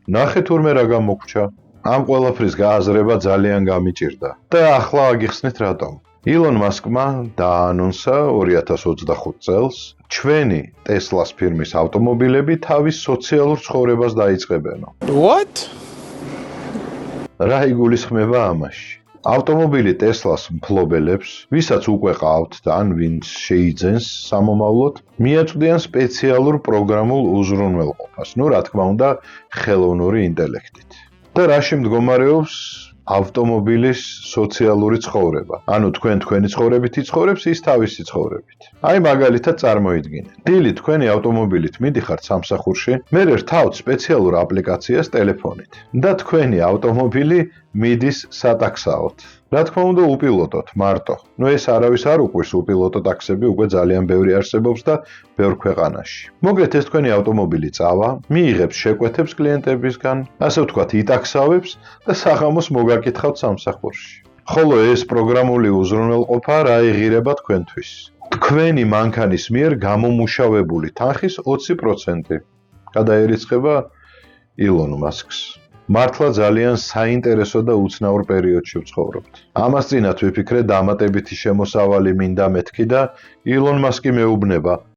ნახე თურმე რა გამოგჩა. ამ ყველაფრის გააზრება ძალიან გამიჭირდა და ახლა აგიხსნით რატომ. ილონ მასკმა დააანონსა 2025 წელს ჩვენი ტესლას ფირმის ავტომობილები თავის სოციალურ ცხოვრებას დაიწყებენო. What? რა იგულისხმება ამაში? ავტომობილი ტესლას მფლობელებს, ვისაც უკვე ყავთ და ან ვინც შეიძენს სამომავლოდ, მიაწვდიან სპეციალურ პროგრამულ უზრუნველყოფას, რა თქმა უნდა, ხელოვნური ინტელექტით. და რაში მდგომარეობს ავტომობილის სოციალური ცხოვრება? ანუ თქვენი ცხოვრებით იცხოვრებს, ის თავისი ცხოვრებით. აი მაგალითად წარმოიდგინეთ. დილით თქვენი ავტომობილით მიდიხართ სამსახურში, მერე რთავთ სპეციალურ აპლიკაციას ტელეფონით და თქვენი ავტომობილი მიდის სატაქსაოდ. რა თქმა უნდა, უპილოტოთ მარტო. ეს არავის არ უყვირს, უპილოტო ტაქსები უკვე ძალიან ბევრი არსებობს და ბევრ ქვეყანაში. მოგეთ ეს თქვენი ავტომობილი წავა, მიიღებს შეკვეთებს კლიენტებისგან, ასე ვთქვათ, იტაქსავებს და საღამოს მოგაკითხავთ სამსახურში. ხოლო ეს პროგრამული უზრუნველყოფა რა იღირება თქვენთვის? თქვენი მანქანის მიერ გამომუშავებული თანხის 20%. გადაერიცხება ილონ მასკს. მართლა ძალიან საინტერესო და უცნაურ პერიოდში ვცხოვრობთ. ამას წინათ ვიფიქრე დამატებითი შემოსავალი მინდა მეთქი და ილონ მასკი მეუბნება,